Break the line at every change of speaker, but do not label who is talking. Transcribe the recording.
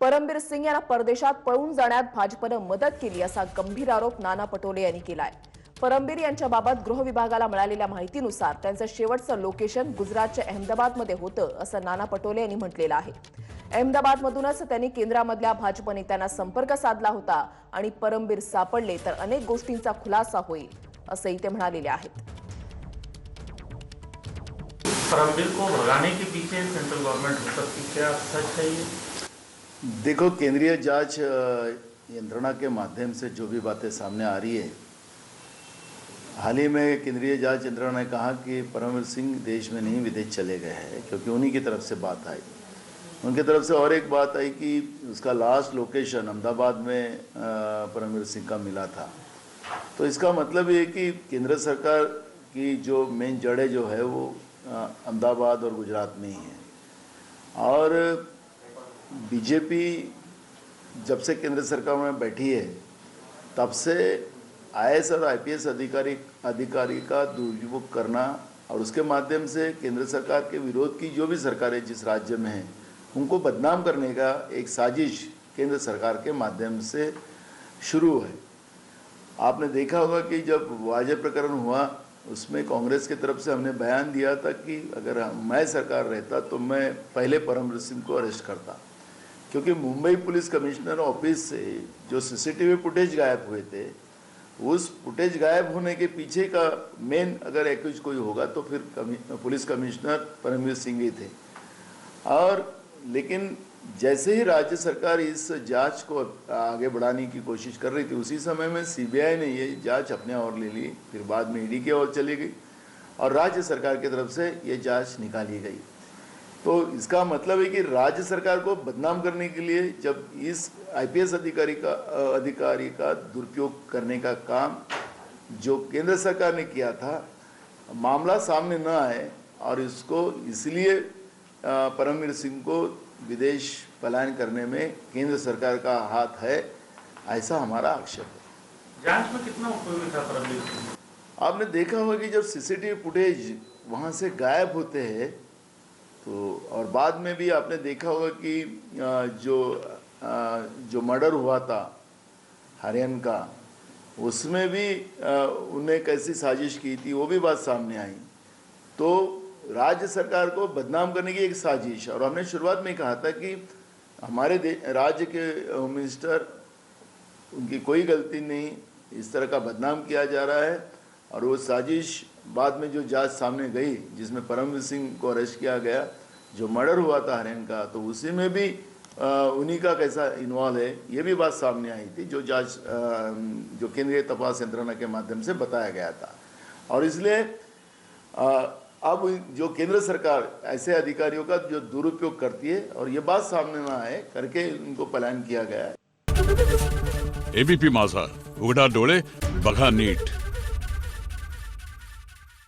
परमबीर सिंग यांना परदेशात पळून जाण्यात भाजपनं मदत केली असा गंभीर आरोप नाना पटोले यांनी केलाय। परमबीर यांच्याबाबत गृह विभागाला मिळालेल्या माहितीनुसार त्यांचं शेवटचं लोकेशन गुजरातच्या अहमदाबादमध्ये होतं असं नाना पटोले यांनी म्हटलेलं आहे। अहमदाबादमधूनच त्यांनी केंद्रामधल्या भाजप नेत्यांना संपर्क साधला होता आणि परमबीर सापडले तर अनेक गोष्टींचा खुलासा होईल असंही ते म्हणालेले आहेत।
परमबीर को भगाने के पीछे सेंट्रल गवर्नमेंट हो सकती है, क्या सच है ये?
देखो, केंद्रीय जांच यंत्रणा के माध्यम से जो भी बातें सामने आ रही है, हाल ही में केंद्रीय जांच यंत्रणा ने कहा कि परमबीर सिंह देश में नहीं विदेश चले गए हैं, क्योंकि उन्हीं की तरफ से बात आई। उनकी तरफ से और एक बात आई कि उसका लास्ट लोकेशन अहमदाबाद में परमबीर सिंह का मिला था। तो इसका मतलब ये कि केंद्र सरकार की जो मेन जड़ें जो है वो अहमदाबाद और गुजरात में ही है। और बीजेपी जब से केंद्र सरकार में बैठी है तब से आईएएस और आईपीएस अधिकारी का दुरुपयोग करना और उसके माध्यम से केंद्र सरकार के विरोध की जो भी सरकारें जिस राज्य में हैं उनको बदनाम करने का एक साजिश केंद्र सरकार के माध्यम से शुरू है। आपने देखा होगा कि जब वाजे प्रकरण हुआ उसमें कांग्रेस की तरफ से हमने बयान दिया था कि अगर मैं सरकार रहता तो मैं पहले परमबीर सिंह को अरेस्ट करता, क्योंकि मुंबई पुलिस कमिश्नर ऑफिस से जो सीसीटीवी फुटेज गायब हुए थे, उस फुटेज गायब होने के पीछे का मेन अगर एक्यूज कोई होगा तो फिर पुलिस कमिश्नर परमबीर सिंह ही थे। और लेकिन जैसे ही राज्य सरकार इस जांच को आगे बढ़ाने की कोशिश कर रही थी, उसी समय में सीबीआई ने ये जांच अपने ओर ले ली, फिर बाद में ईडी की ओर चली गई और राज्य सरकार की तरफ से ये जांच निकाली गई। तो इसका मतलब है कि राज्य सरकार को बदनाम करने के लिए जब इस आईपीएस अधिकारी का दुरुपयोग करने का काम जो केंद्र सरकार ने किया था, मामला सामने न आए और इसको इसलिए परमबीर सिंह को विदेश पलायन करने में केंद्र सरकार का हाथ है, ऐसा हमारा आक्षेप है।
जांच में कितना उपयोगी था परमबीर सिंह?
आपने देखा होगा कि जब सीसीटीवी फुटेज वहाँ से गायब होते हैं तो, और बाद में भी आपने देखा होगा कि जो मर्डर हुआ था हरियाणा का, उसमें भी उन्हें कैसी साजिश की थी वो भी बात सामने आई। तो राज्य सरकार को बदनाम करने की एक साजिश, और हमने शुरुआत में कहा था कि हमारे राज्य के होम मिनिस्टर, उनकी कोई गलती नहीं, इस तरह का बदनाम किया जा रहा है। और वो साजिश बाद में जो जांच सामने गई जिसमें परमबीर सिंह को अरेस्ट किया गया, जो मर्डर हुआ था हरियाणा का, तो उसी में भी उन्हीं का कैसा इन्वॉल्व है ये भी बात सामने आई थी, जो जांच जो केंद्रीय तपास यंत्रणा के माध्यम से बताया गया था। और इसलिए अब जो केंद्र सरकार ऐसे अधिकारियों का जो दुरुपयोग करती है और ये बात सामने ना आए करके उनको पलायन किया गया है।
एबीपी माझा, उघडा डोळे बघा नीट।